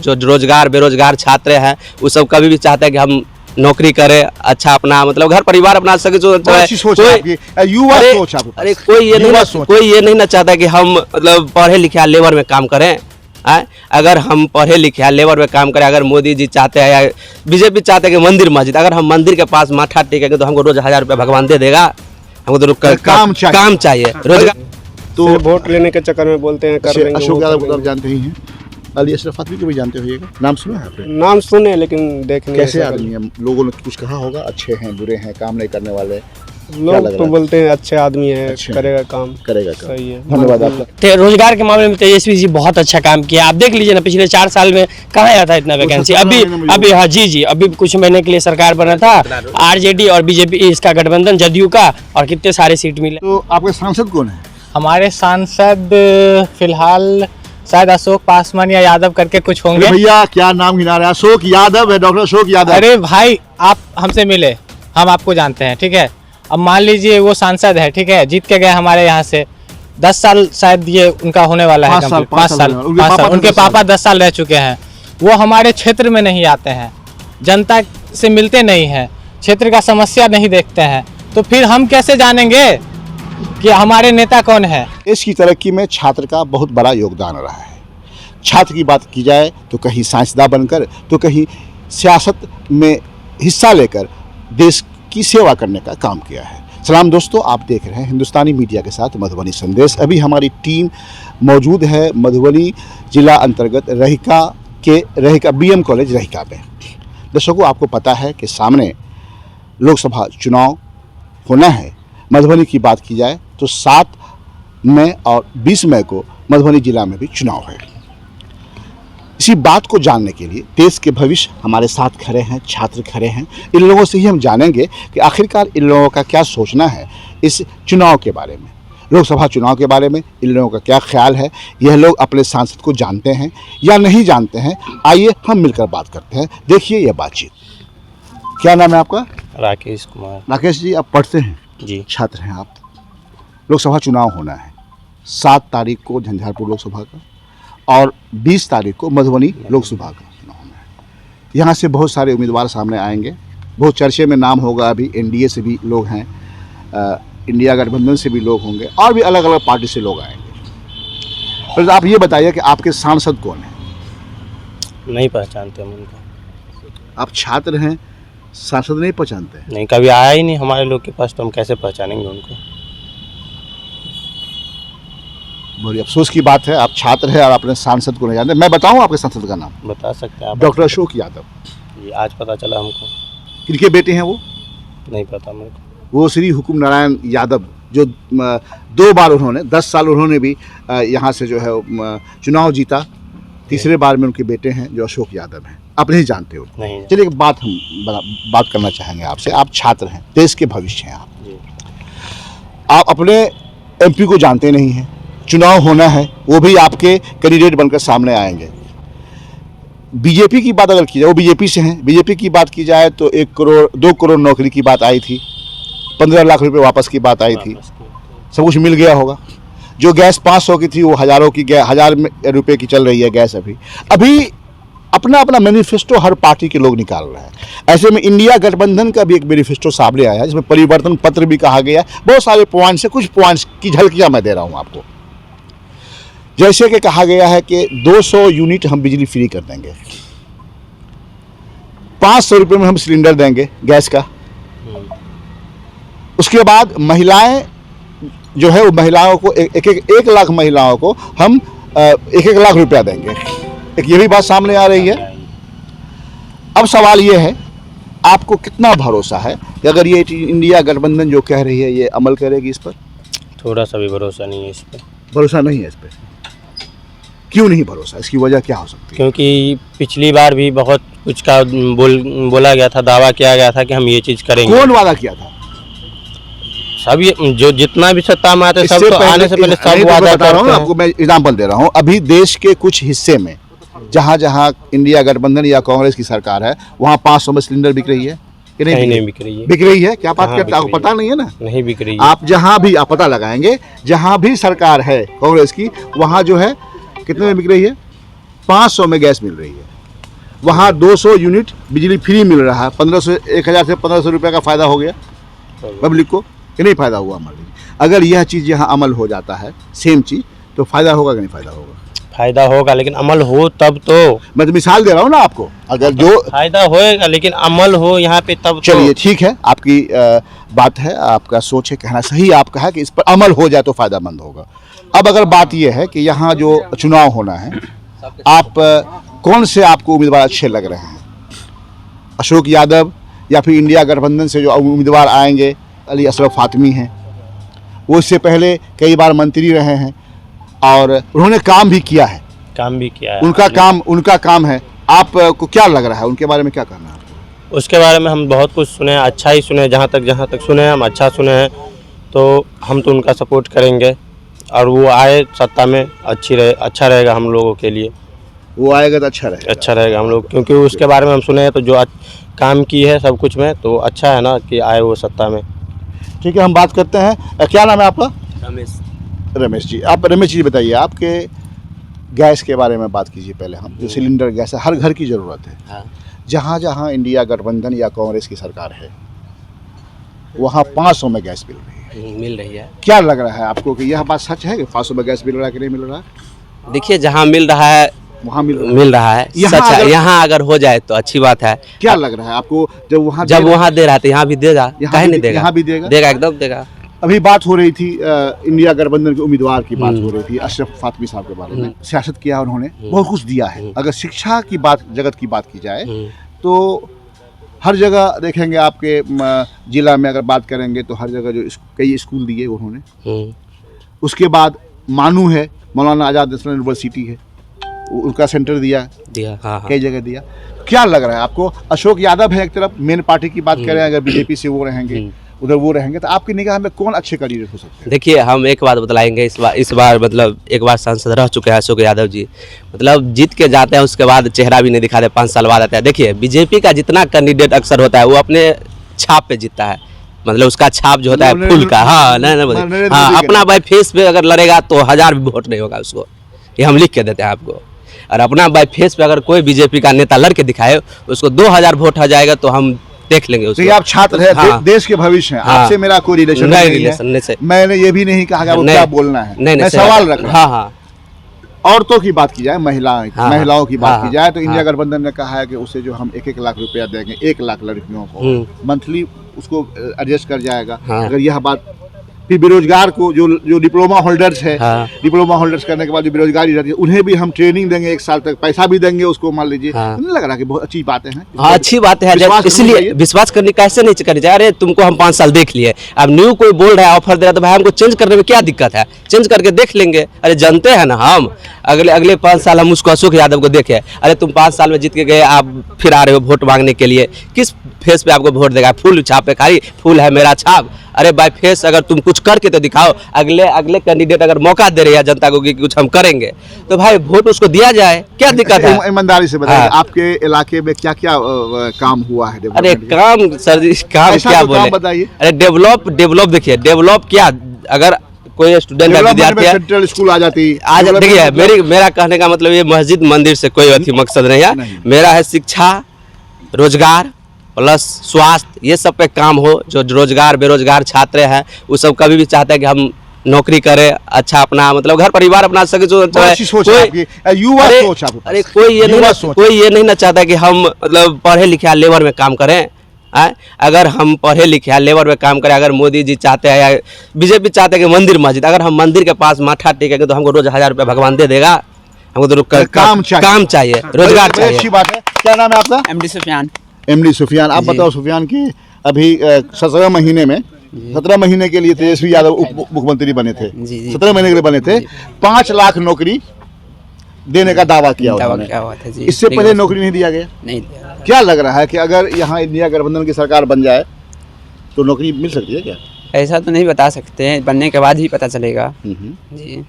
जो रोजगार बेरोजगार छात्र हैं वो सब कभी भी चाहते हैं कि हम नौकरी करें, अच्छा अपना मतलब घर परिवार अपना सके। जो अरे कोई ये नहीं ना चाहता कि हम मतलब पढ़े लिखे लेबर में काम करें। अगर हम पढ़े लिखे लेबर में काम करें, अगर मोदी जी चाहते हैं या बीजेपी चाहते हैं कि मंदिर मस्जिद, अगर हम मंदिर के पास माथा टेकेंगे तो हमको रोज 1000 रुपया भगवान दे देगा। हमको तो काम चाहिए रोजगार। तो वोट लेने के चक्कर में बोलते हैं कर लेंगे। अशोक यादव को आप जानते ही हैं, अली अशरफ आदमी को भी जानते होइएगा, नाम सुना है आपने? नाम सुने लेकिन देखने कैसे आदमी है? लोगों ने कुछ कहा होगा, अच्छे हैं बुरे हैं, काम नहीं करने वाले? लोग तो बोलते हैं अच्छे आदमी है, अच्छा करेगा काम। सही है, धन्यवाद आपका। रोजगार के मामले में तेजस्वी जी बहुत अच्छा काम किया। आप देख लीजिए ना, पिछले 4 साल में कहाँ आया था इतना वैकेंसी। अभी हाँ जी अभी कुछ महीने के लिए सरकार बना था आरजेडी और बीजेपी इसका गठबंधन, जदयू का, और कितने सारे सीट मिले। तो आपके सांसद कौन है? हमारे सांसद फिलहाल शायद अशोक पासवान या यादव करके कुछ होंगे। भैया क्या नाम गिना रहे हैं? अशोक यादव है, डॉक्टर अशोक यादव। अरे भाई आप हमसे मिले, हम आपको जानते हैं, ठीक है। अब मान लीजिए वो सांसद है, ठीक है, जीत के गए हमारे यहाँ से। 10 साल शायद ये उनका होने वाला है, 5 साल। उनके पापा 10 साल रह चुके हैं। वो हमारे क्षेत्र में नहीं आते हैं, जनता से मिलते नहीं हैं, क्षेत्र का समस्या नहीं देखते हैं, तो फिर हम कैसे जानेंगे कि हमारे नेता कौन है? देश की तरक्की में छात्र का बहुत बड़ा योगदान रहा है। छात्र की बात की जाए तो कहीं साइंसदान बनकर, तो कहीं सियासत में हिस्सा लेकर देश की सेवा करने का काम किया है। सलाम दोस्तों, आप देख रहे हैं हिंदुस्तानी मीडिया के साथ मधुबनी संदेश। अभी हमारी टीम मौजूद है मधुबनी जिला अंतर्गत रहिका BM कॉलेज रहिका में। दर्शकों, आपको पता है कि सामने लोकसभा चुनाव होना है। मधुबनी की बात की जाए तो 7 मई और 20 मई को मधुबनी जिला में भी चुनाव है। इसी बात को जानने के लिए देश के भविष्य हमारे साथ खड़े हैं, छात्र खड़े हैं। इन लोगों से ही हम जानेंगे कि आखिरकार इन लोगों का क्या सोचना है इस चुनाव के बारे में, लोकसभा चुनाव के बारे में इन लोगों का क्या ख्याल है। यह लोग अपने सांसद को जानते हैं या नहीं जानते हैं, आइए हम मिलकर बात करते हैं। देखिए यह बातचीत। क्या नाम है आपका? राकेश कुमार। राकेश जी, आप पढ़ते हैं? जी। छात्र हैं आप। लोकसभा चुनाव होना है 7 तारीख को झंझारपुर लोकसभा का और 20 तारीख को मधुबनी लोकसभा का चुनाव होना है। यहाँ से बहुत सारे उम्मीदवार सामने आएंगे, बहुत चर्चे में नाम होगा। अभी NDA से भी लोग हैं, इंडिया गठबंधन से भी लोग होंगे और भी अलग अलग पार्टी से लोग आएंगे। पर आप ये बताइए कि आपके सांसद कौन है? नहीं पहचानते हम उनको। आप छात्र हैं, सांसद नहीं पहचानते हैं? नहीं, कभी आया ही नहीं हमारे लोग के पास, तो हम कैसे पहचानेंगे उनको। बड़ी अफसोस की बात है, आप छात्र हैं और अपने सांसद को नहीं जानते। मैं बताऊं आपके सांसद का नाम? बता सकते हैं आप? डॉक्टर अशोक यादव। ये आज पता चला हमको। किनके बेटे हैं वो? नहीं पता मेरे को। वो श्री हुकुम नारायण यादव, जो 2 बार उन्होंने 10 साल उन्होंने भी यहाँ से जो है चुनाव जीता। तीसरे बार में उनके बेटे हैं जो अशोक यादव हैं। आप नहीं जानते हो? नहीं। चलिए एक बात हम बात करना चाहेंगे आपसे। आप छात्र हैं, देश के भविष्य हैं आप अपने MP को जानते नहीं हैं। चुनाव होना है, वो भी आपके कैंडिडेट बनकर सामने आएंगे। बीजेपी की बात अगर की जाए, वो बीजेपी से हैं। बीजेपी की बात की जाए तो 1 करोड़ 2 करोड़ नौकरी की बात आई थी, 15 लाख रुपए वापस की बात आई थी, सब कुछ मिल गया होगा। जो गैस 500 की थी वो 1000 रुपए की चल रही है गैस। अभी अपना अपना मैनिफेस्टो हर पार्टी के लोग निकाल रहे हैं। ऐसे में इंडिया गठबंधन का भी एक मैनिफेस्टो सामने आया है, जिसमें परिवर्तन पत्र भी कहा गया। बहुत सारे पॉइंट्स है, कुछ पॉइंट्स की झलकियां मैं दे रहा हूं आपको। जैसे कि कहा गया है कि 200 यूनिट हम बिजली फ्री कर देंगे, 500 रुपये में हम सिलेंडर देंगे गैस का। उसके बाद महिलाएं जो है वो महिलाओं को 1 लाख महिलाओं को हम 1 लाख रुपया देंगे। एक ये भी बात सामने आ रही है। अब सवाल ये है, आपको कितना भरोसा है कि अगर ये इंडिया गठबंधन जो कह रही है ये अमल करेगी इस पर? थोड़ा सा भी भरोसा नहीं है इस पर। भरोसा नहीं है इस पर? क्यों नहीं भरोसा? इसकी वजह क्या हो सकती है? क्योंकि पिछली बार भी बहुत कुछ का बोला गया था, दावा किया गया था कि हम ये चीज़ करेंगे। कौन वादा किया था? सब ये जो जितना भी सत्ता में आते सब तो आने से पहले सब वादा बता रहा हूँ आपको, मैं एग्जाम्पल दे रहा हूँ। अभी देश के कुछ हिस्से में जहाँ जहाँ इंडिया गठबंधन या कांग्रेस की सरकार है वहाँ 500 में सिलेंडर बिक रही है कि नहीं बिक रही है? बिक रही है। क्या बात करते हैं, आपको पता नहीं है ना? नहीं बिक रही है। आप जहाँ भी आप पता लगाएंगे, जहाँ भी सरकार है कांग्रेस की, वहाँ जो है कितने में बिक रही है? 500 में गैस मिल रही है, वहाँ 200 यूनिट बिजली फ्री मिल रहा है। 1500 1000 से 1500 रुपये का फ़ायदा हो गया पब्लिक को कि नहीं फ़ायदा हुआ? मान लीजिए अगर यह चीज़ यहाँ अमल हो जाता है सेम चीज़, तो फ़ायदा होगा कि नहीं फ़ायदा होगा? फायदा होगा, लेकिन अमल हो तब तो। मैं तो मिसाल दे रहा हूँ ना आपको, अगर जो फायदा होएगा लेकिन अमल हो यहाँ पे तब। चलिए ठीक है, आपकी बात है, आपका सोच है, कहना सही आपका है कि इस पर अमल हो जाए तो फ़ायदामंद होगा। अब अगर बात यह है कि यहाँ जो चुनाव होना है, आप कौन से आपको उम्मीदवार अच्छे लग रहे हैं? अशोक यादव या फिर इंडिया गठबंधन से जो उम्मीदवार आएंगे, अली अशरफ फातमी हैं, वो इससे पहले कई बार मंत्री रहे हैं और उन्होंने काम भी किया है। काम भी किया है, उनका काम है। आपको क्या लग रहा है, उनके बारे में क्या कहना है? उसके बारे में हम बहुत कुछ सुने हैं, अच्छा ही सुने, जहाँ तक सुने हैं हम अच्छा सुने हैं, तो हम तो उनका सपोर्ट करेंगे और वो आए सत्ता में अच्छा रहेगा हम लोगों के लिए। वो आएगा तो अच्छा रहेगा हम लोग, क्योंकि उसके बारे में हम सुने हैं तो जो काम की है सब कुछ में, तो अच्छा है ना कि आए वो सत्ता में। ठीक है, हम बात करते हैं। क्या नाम है आपका? रमेश जी। आप रमेश जी बताइए, आपके गैस के बारे में बात कीजिए पहले। हम जो सिलेंडर गैस है, हर घर की ज़रूरत है। हाँ। जहाँ जहाँ इंडिया गठबंधन या कांग्रेस की सरकार है, वहाँ 500 में गैस मिल रही है। मिल रही है। क्या लग रहा है आपको कि यह बात सच है कि 500 में गैस मिल रहा है कि नहीं मिल रहा है? देखिए, जहाँ मिल रहा है वहाँ मिल रहा है, सच है। यहाँ अगर हो जाए तो अच्छी बात है। क्या लग रहा है आपको? जब वहाँ दे रहा है तो यहाँ भी देगा, काहे नहीं देगा? यहाँ भी देगा, एकदम देगा। अभी बात हो रही थी इंडिया गठबंधन के उम्मीदवार की बात हो रही थी, अशरफ फातमी साहब के बारे में। सियासत किया उन्होंने, बहुत कुछ दिया है। अगर शिक्षा की बात, जगत की बात की जाए तो हर जगह देखेंगे, आपके जिला में अगर बात करेंगे तो हर जगह जो कई स्कूल दिए उन्होंने। उसके बाद मानू है, मौलाना आज़ाद नेशनल यूनिवर्सिटी है, उनका सेंटर दिया। हाँ। कई जगह दिया। क्या लग रहा है आपको? अशोक यादव है एक तरफ, मेन पार्टी की बात करें, अगर बीजेपी से वो रहेंगे, उधर वो रहेंगे, तो आपकी निगाह में कौन अच्छे कैंडिडेट हो सकते हैं? देखिए, हम एक बात बतलाएंगे, इस बार मतलब एक बार सांसद रह चुके हैं अशोक यादव जी, मतलब जीत के जाते हैं, उसके बाद चेहरा भी नहीं दिखाते, 5 साल बाद आते हैं। देखिए, बीजेपी का जितना कैंडिडेट अक्सर होता है वो अपने छाप पे जीतता है, मतलब उसका छाप जो होता है फुल का। हाँ, हाँ, अपना बाई फेस पे अगर लड़ेगा तो 1000 भी वोट नहीं होगा उसको, ये हम लिख के देते हैं आपको। और अपना बाई फेस पे अगर कोई बीजेपी का नेता लड़के दिखाए, उसको 2000 वोट आ जाएगा तो हम देख लेंगे उसको। तो आप छात्र हैं, हाँ। देश के भविष्य हैं। आपसे मेरा कोई रिलेशन नहीं है। मैंने ये भी नहीं कहा कि क्या बोलना है, मैं सवाल रख रहा हूं। हाँ। औरतों की बात की जाए, महिलाओं की बात की जाए, तो इंडिया गठबंधन ने कहा है कि उसे जो हम 1-1 लाख रुपया देंगे, 1 लाख लड़कियों को मंथली, उसको एडजस्ट कर जाएगा। अगर यह बात, फिर बेरोजगार को जो डिप्लोमा होल्डर्स है, डिप्लोमा होल्डर्स करने के बाद जो बेरोजगारी रहती है, उन्हें भी हम ट्रेनिंग देंगे, 1 साल तक पैसा भी देंगे उसको, मान लीजिए। नहीं लग रहा कि बहुत अच्छी बातें हैं? हाँ, अच्छी बात है, इसलिए विश्वास करनी कैसे नहीं करनी चाहिए। अरे तुमको हम 5 साल देख लिए, अब न्यू कोई बोल रहा है, ऑफर दे रहा है, तो भाई हमको चेंज करने में क्या दिक्कत है? चेंज करके देख लेंगे। अरे जानते हैं ना, हम अगले 5 साल हम उसको अशोक यादव को देखे। अरे तुम 5 साल में जीत के गए, आप फिर आ रहे हो वोट मांगने के लिए, किस फेस पे आपको वोट देगा? फुल छाप पे, खाली फुल है मेरा छाप। अरे बाय फेस अगर तुम कुछ करके तो दिखाओ। अगले कैंडिडेट अगर मौका दे रहे हैं जनता को कि कुछ हम करेंगे, तो भाई वोट उसको दिया जाए, क्या दिक्कत है? ईमानदारी से बताइए, आपके इलाके में क्या क्या काम हुआ है? अरे काम सर जी, काम क्या बोले? बताइए। अरे डेवलप देखिए, डेवलप क्या, अगर कोई स्टूडेंट है, विद्यार्थी है, सेंट्रल स्कूल आ जाती। देखिए, मेरा कहने का मतलब ये मस्जिद मंदिर से कोई अथी मकसद नहीं है। मेरा है शिक्षा, रोजगार प्लस स्वास्थ्य, ये सब पे काम हो। जो रोजगार बेरोजगार छात्र हैं, वो सब कभी भी चाहते हैं कि हम नौकरी करें, अच्छा अपना मतलब घर परिवार अपना सके। अरे कोई ये नहीं ना चाहता कि हम मतलब पढ़े लिखे लेबर में काम करें। अगर हम पढ़े लिखे लेबर में काम करें, अगर मोदी जी चाहते हैं या बीजेपी चाहते हैं कि मंदिर मस्जिद, अगर हम मंदिर के पास माथा टेकेंगे तो हमको रोज 1000 रुपया भगवान दे देगा। हमको तो काम चाहिए, रोजगार चाहिए। अच्छी बात है। क्या नाम है आपका? एमडी सुफियान। आप बताओ सुफियान की, अभी 17 महीने में 17 महीने के लिए तेजस्वी यादव उप मुख्यमंत्री बने थे। 17 महीने के लिए बने थे। 5 लाख नौकरी देने का दावा किया उन्होंने। इससे पहले नौकरी नहीं दिया गया। नहीं। क्या लग रहा है कि अगर यहाँ इंडिया गठबंधन की सरकार बन जाए तो नौकरी मिल सकती है क्या? ऐसा तो नहीं बता सकते हैं, बनने के बाद ही पता चलेगा जी।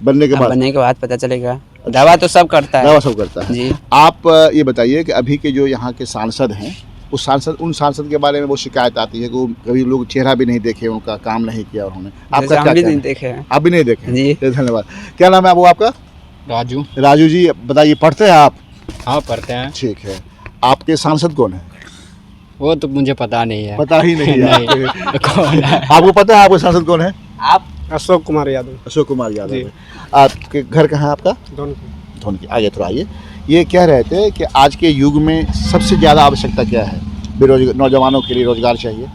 बनने के बाद पता चलेगा। दावा तो सब करता है, दावा सब करता है जी। आप ये बताइए कि अभी के जो यहाँ के सांसद हैं, उन सांसद के बारे में वो शिकायत आती है कि कभी लोग चेहरा भी नहीं देखे, उनका काम नहीं किया उन्होंने। आपका क्या नहीं देखे हैं? आप भी नहीं देखे जी। धन्यवाद। क्या नाम है वो आपका? राजू। राजू जी बताइए, पढ़ते हैं आप? हाँ पढ़ते हैं। ठीक है। आपके सांसद कौन है? वो तो मुझे पता नहीं है। पता ही नहीं है नहीं। आपके। कौन है? आपको पता है आपके सांसद कौन है? आप अशोक कुमार यादव। अशोक कुमार यादव जी। है। आपके घर कहाँ है आपका? धोनकी। आइए थोड़ा आइए। ये कह रहे थे कि आज के युग में सबसे ज़्यादा आवश्यकता क्या है? बेरोजगार नौजवानों के लिए रोजगार चाहिए,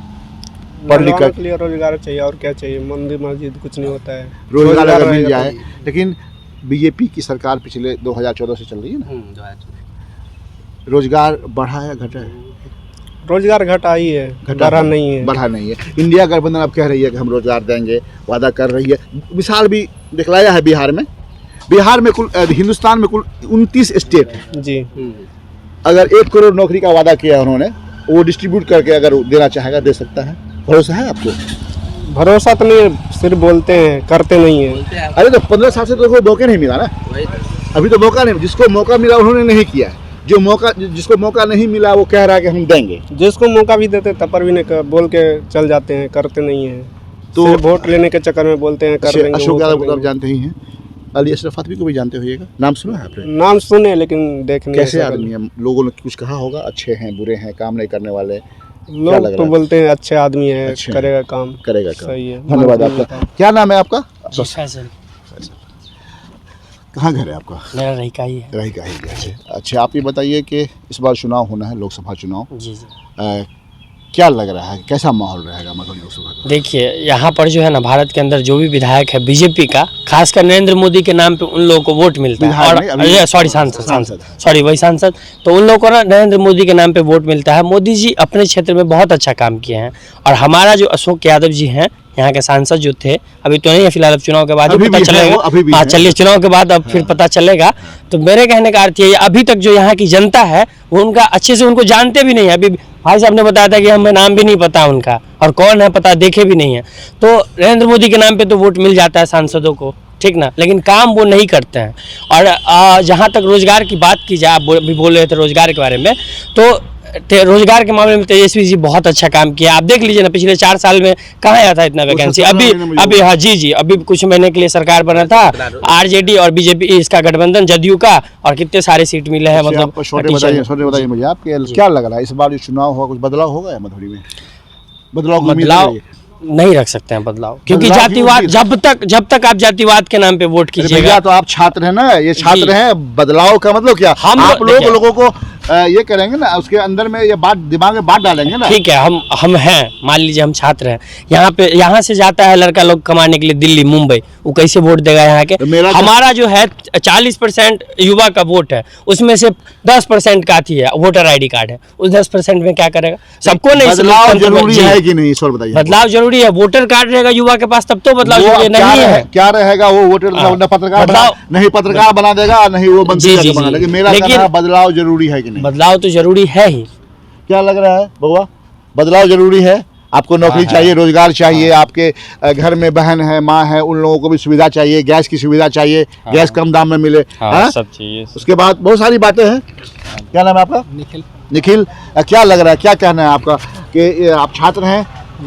पढ़ लिख नौजवानों कर के लिए रोजगार चाहिए, और क्या चाहिए? मंदिर मस्जिद कुछ नहीं होता है। रोजगार अगर मिल रहेगा जाए। तो- लेकिन बीजेपी की सरकार पिछले 2014 से चल रही है ना, रोजगार बढ़ा है घटा है? रोजगार घटा ही है, बढ़ा नहीं है। बढ़ा नहीं है। इंडिया गठबंधन अब कह रही है कि हम रोजगार देंगे, वादा कर रही है। मिसाल भी दिखलाया है बिहार में। बिहार में कुल हिंदुस्तान में कुल 29 स्टेट है। जी। अगर 1 करोड़ नौकरी का वादा किया उन्होंने, वो डिस्ट्रीब्यूट करके अगर देना चाहेगा दे सकता है। भरोसा है आपको? भरोसा तो नहीं, सिर्फ बोलते हैं, करते नहीं है। अरे तो 15 साल से तो कोई मौका नहीं मिला ना। अभी तो मौका नहीं, जिसको मौका मिला उन्होंने नहीं किया है। जिसको मौका नहीं मिला वो कह रहा है कि हम देंगे। जिसको मौका भी देते तब पर भी नहीं बोल के चल जाते हैं, करते नहीं है। तो सिर्फ वोट लेने के चक्कर में बोलते हैं कर देंगे। अशोक वो यादव कर को तो आप देंगे। जानते ही हैं। अली अशरफ फातमी को भी जानते होइएगा, नाम सुना है आपने? नाम सुने लेकिन देख नहीं कैसे है आदमी है? लोगों ने कुछ कहा होगा, अच्छे हैं, बुरे हैं, काम नहीं करने वाले? लोग लग रहा तो है? बोलते हैं अच्छे आदमी है, अच्छे हैं। करेगा काम। करेगा काम। सही है। धन्यवाद मन आपका। में क्या नाम है आपका? फैसल कहाँ घर है आपका? मेरा रही का ही है। रही का ही है। अच्छा आप ये बताइए कि इस बार चुनाव होना है, लोकसभा चुनाव। जी जी। क्या लग रहा है, कैसा माहौल रहेगा मधुबनी लोकसभा का? देखिए यहाँ पर जो है ना, भारत के अंदर जो भी विधायक है बीजेपी का, खासकर नरेंद्र मोदी के नाम पे उन लोगों को वोट मिलता है। विधायक नहीं, अभी और सॉरी सांसद सॉरी वही सांसद, तो उन लोगों को ना नरेंद्र मोदी के नाम पे वोट मिलता है। मोदी जी अपने क्षेत्र में बहुत अच्छा काम किए हैं। और हमारा जो अशोक यादव जी हैं, यहाँ के सांसद जो थे, अभी तो नहीं है फिलहाल, अब चुनाव के बाद ही अभी पता भी है वो, अभी भी चलेगा। हाँ है। चलिए, चुनाव के बाद अब फिर पता चलेगा। तो मेरे कहने का अर्थ ये है, अभी तक जो यहाँ की जनता है वो उनका अच्छे से उनको जानते भी नहीं है। अभी भाई साहब ने बताया था कि हमें नाम भी नहीं पता उनका, और कौन है पता देखे भी नहीं है। तो नरेंद्र मोदी के नाम पे तो वोट मिल जाता है सांसदों को, ठीक ना, लेकिन काम वो नहीं करते हैं। और जहाँ तक रोजगार की बात की जाए, आप अभी बोल रहे थे रोजगार के बारे में, तो रोजगार के मामले में तेजस्वी जी बहुत अच्छा काम किया। आप देख लीजिए ना, पिछले 4 साल में कहाँ आया था इतना वैकेंसी। अभी हाँ जी, अभी कुछ महीने के लिए सरकार बना था आरजेडी और बीजेपी इसका गठबंधन, जदयू का, और कितने सारे सीट मिले हैं। मतलब बताइए मुझे, आपके क्या लग रहा है इस बार जो चुनाव होगा, कुछ बदलाव होगा या मधुबनी में? बदलाव नहीं रख सकते हैं बदलाव, क्योंकि बदलाव जातिवाद, जब तक आप जातिवाद के नाम पे वोट कीजिएगा। तो आप छात्र हैं ना, ये छात्र हैं। बदलाव का मतलब क्या? आप लोगों को ये करेंगे ना, उसके अंदर में ये बात दिमाग में बात डालेंगे ना। ठीक है, हम हैं, मान लीजिए हम छात्र हैं, यहाँ से जाता है लड़का लोग कमाने के लिए दिल्ली मुंबई, वो कैसे वोट देगा यहाँ के? हमारा जो है 40% युवा का वोट है, उसमें से 10% का है वोटर ID कार्ड है, उस 10% में क्या करेगा? सबको नहीं। बदलाव जरूरी है कि नहीं, सर बताइए। बदलाव जरूरी है। वोटर कार्ड रहेगा युवा के पास तब तो बदलाव जरूरी नहीं है। क्या रहेगा वो वोटर? पत्रकार नहीं, पत्रकार बना देगा, नहीं वो मंत्री बना। लेकिन मेरा कहना है बदलाव जरूरी है कि नहीं? बदलाव तो जरूरी है ही। क्या लग रहा है बउआ, बदलाव जरूरी है? आपको नौकरी चाहिए, रोजगार चाहिए, आपके घर में बहन है, माँ है, उन लोगों को भी सुविधा चाहिए, गैस की सुविधा चाहिए, गैस कम दाम में मिले, सब चाहिए। उसके बाद बहुत सारी बातें हैं। क्या नाम है आपका? निखिल। क्या लग रहा है, क्या कहना है आपका कि आप छात्र हैं?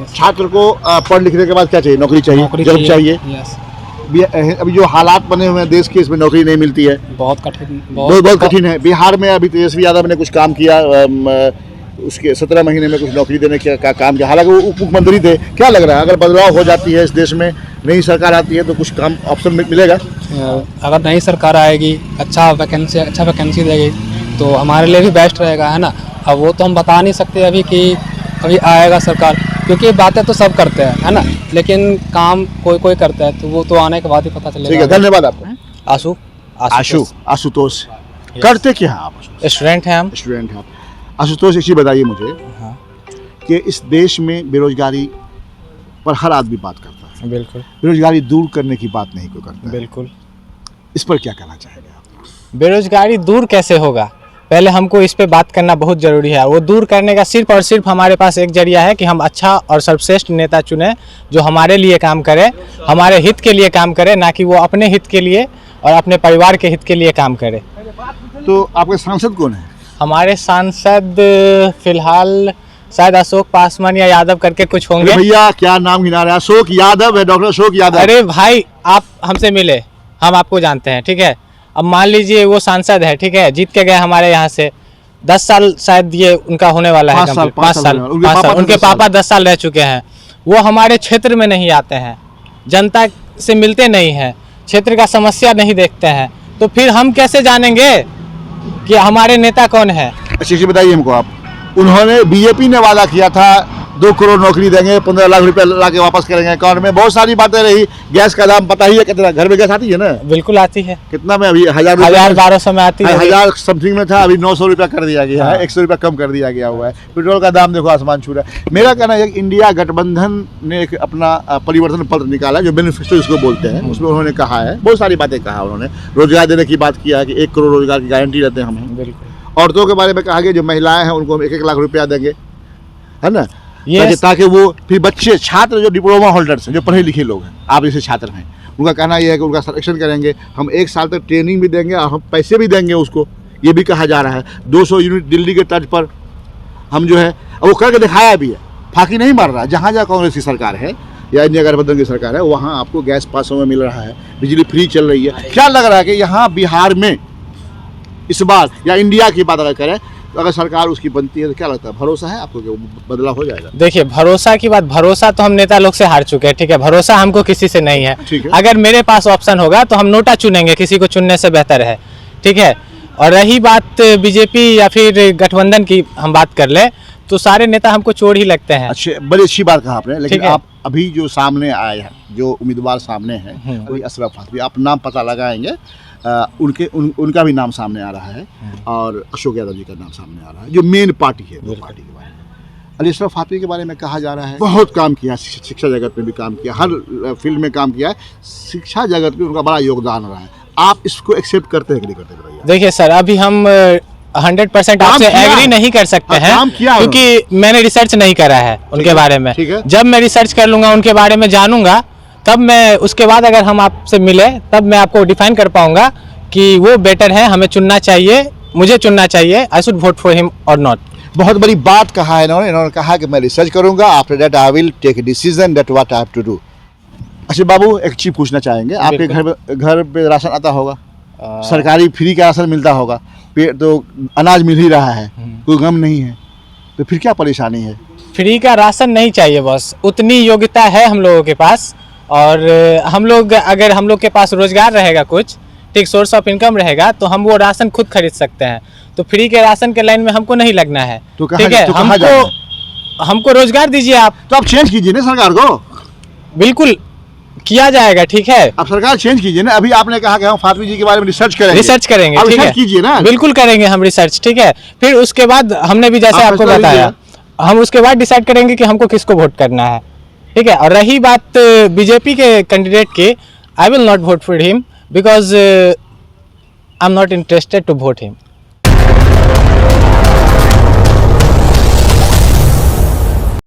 छात्र को पढ़ लिखने के बाद क्या चाहिए? नौकरी चाहिए, जॉब चाहिए। अभी जो हालात बने हुए हैं देश के, इसमें नौकरी नहीं मिलती है, बहुत कठिन, बहुत कठिन है। बिहार में अभी तेजस्वी यादव ने कुछ काम किया, उसके 17 महीने में कुछ नौकरी देने का काम किया, हालांकि वो उप मुख्यमंत्री थे। क्या लग रहा है, अगर बदलाव हो जाती है इस देश में, नई सरकार आती है, तो कुछ काम ऑप्शन मिलेगा? अगर नई सरकार आएगी, अच्छा वैकेंसी देगी तो हमारे लिए भी बेस्ट रहेगा, है ना। अब वो तो हम बता नहीं सकते अभी कि अभी आएगा सरकार, क्योंकि बातें तो सब करते हैं, है ना, लेकिन काम कोई करता है, तो वो तो आने के बाद ही पता चलेगा। ठीक है, धन्यवाद आपको। आशुतोष। करते क्या हैं आप? स्टूडेंट हैं हम। स्टूडेंट हैं आप। आशुतोष, एक चीज़ बताइए मुझे कि इस देश में बेरोजगारी पर हर आदमी बात करता है। बिल्कुल। बेरोजगारी दूर करने की बात नहीं कोई करता है। बिल्कुल। इस पर क्या कहना चाहेंगे आप? बेरोजगारी दूर कैसे होगा? पहले हमको इस पे बात करना बहुत ज़रूरी है। वो दूर करने का सिर्फ और सिर्फ हमारे पास एक जरिया है कि हम अच्छा और सर्वश्रेष्ठ नेता चुने, जो हमारे लिए काम करे, हमारे हित के लिए काम करे, ना कि वो अपने हित के लिए और अपने परिवार के हित के लिए काम करे। तो आपके सांसद कौन है? हमारे सांसद फिलहाल शायद अशोक पासवान या यादव करके कुछ होंगे। भैया क्या नाम गिना रहे हैं? अशोक यादव है, डॉक्टर अशोक यादव। अरे भाई, आप हमसे मिले, हम आपको जानते हैं, ठीक है। अब मान लीजिए वो सांसद है, ठीक है, जीत के गए हमारे यहाँ से, 10 साल शायद ये उनका होने वाला है, 5 साल। उनके पापा 10 साल रह चुके हैं। वो हमारे क्षेत्र में नहीं आते हैं, जनता से मिलते नहीं हैं, क्षेत्र का समस्या नहीं देखते हैं, तो फिर हम कैसे जानेंगे कि हमारे नेता कौन है। अच्छी बताइए हमको आप। उन्होंने बीजेपी ने वादा किया था 2 करोड़ नौकरी देंगे, 15 लाख रुपए ला के वापस करेंगे अकाउंट में, बहुत सारी बातें रही। गैस का दाम पता ही है कितना, घर में गैस आती है ना? बिल्कुल आती है। कितना में अभी 1200 में आती है, 1000 समथिंग में था, अभी 900 रुपया कर दिया गया है, 100 रुपया कम कर दिया गया हुआ है। पेट्रोल का दाम देखो आसमान छू रहा है। मेरा कहना है कि इंडिया गठबंधन ने एक अपना परिवर्तन पत्र निकाला, जो मैनिफेस्टो इसको बोलते हैं, उसमें उन्होंने कहा है, बहुत सारी बातें कहा उन्होंने। रोजगार देने की बात किया है कि 1 करोड़ रोजगार की गारंटी रहते हैं हमें। बिल्कुल। औरतों के बारे में कहा गया जो महिलाएं हैं उनको हम 1-1 लाख रुपया देंगे, है ना? Yes. ताकि वो फिर बच्चे छात्र जो डिप्लोमा होल्डर्स हैं, जो पढ़े लिखे लोग हैं, आप जैसे छात्र हैं, उनका कहना यह है कि उनका सिलेक्शन करेंगे, हम 1 साल तक ट्रेनिंग भी देंगे और हम पैसे भी देंगे उसको, ये भी कहा जा रहा है। 200 यूनिट दिल्ली के तर्ज पर हम जो है, और वो करके दिखाया भी है, फाकी नहीं मार रहा। जहाँ जहाँ कांग्रेस की सरकार है या इंडिया गठबंधन की सरकार है, वहाँ आपको गैस 500 में मिल रहा है, बिजली फ्री चल रही है। क्या लग रहा है कि यहाँ बिहार में इस बार, या इंडिया की बात अगर करें तो अगर सरकार उसकी बनती है तो क्या लगता है, भरोसा है आपको कि बदलाव हो जाएगा? देखिए, भरोसा की बात, भरोसा तो हम नेता लोग से हार चुके हैं, ठीक है, भरोसा हमको किसी से नहीं है। अगर मेरे पास ऑप्शन होगा तो हम नोटा चुनेंगे, किसी को चुनने से बेहतर है, ठीक है। और रही बात बीजेपी या फिर गठबंधन की हम बात कर ले, तो सारे नेता हमको चोर ही लगते हैं। अच्छे, बड़ी अच्छी बात कहा आपने, लेकिन आप अभी जो सामने आए हैं, जो उम्मीदवार सामने हैं, वही अशरफ फातमी, आप नाम पता लगाएंगे, उनका भी नाम सामने आ रहा है, और अशोक यादव जी का नाम सामने आ रहा है, जो मेन पार्टी है, दो पार्टी के बारे में। अली अशरफ फातमी के बारे में कहा जा रहा है बहुत काम किया, शिक्षा जगत में भी काम किया, हर फील्ड में काम किया है, शिक्षा जगत में उनका बड़ा योगदान रहा है। आप इसको एक्सेप्ट करते हैं कि नहीं करते बताइए? देखिए सर, अभी हम 100% आपसे एग्री नहीं कर सकते हैं, क्योंकि मैंने रिसर्च नहीं करा है उनके बारे में। जब मैं रिसर्च कर लूंगा, उनके बारे में जानूंगा, तब मैं उसके बाद अगर हम आपसे मिले तब मैं आपको डिफाइन कर पाऊंगा कि वो बेटर है, हमें चुनना चाहिए, मुझे चुनना चाहिए, I should vote for him और नॉट। बहुत बड़ी बात कहा है इन्होंने कहा कि मैं रिसर्च करूंगा, after that I will take decision that what I have to do. अच्छा बाबू, एक चीज पूछना चाहेंगे, आपके घर पे राशन आता होगा, सरकारी फ्री का राशन मिलता होगा, तो अनाज मिल ही रहा है, कोई गम नहीं है, तो फिर क्या परेशानी है? फ्री का राशन नहीं चाहिए, बस उतनी योग्यता है हम लोगों के पास, और हम लोग, अगर हम लोग के पास रोजगार रहेगा, कुछ ठीक सोर्स ऑफ इनकम रहेगा, तो हम वो राशन खुद खरीद सकते हैं। तो फ्री के राशन के लाइन में हमको नहीं लगना है, ठीक है। हमको रोजगार दीजिए आप। तो आप चेंज कीजिए ना सरकार को। बिल्कुल किया जाएगा, ठीक है, आप सरकार चेंज कीजिए ना। अभी आपने कहा कि हम फातमी जी के बारे में रिसर्च करेंगे, ठीक है, कीजिए ना, बिल्कुल करेंगे हम रिसर्च, ठीक है। फिर उसके बाद हमने भी जैसे आपको बताया, हम उसके बाद डिसाइड करेंगे कि हमको किसको वोट करना है, ठीक है। और रही बात बीजेपी के कैंडिडेट की, I will not vote for him because I am not interested to vote him.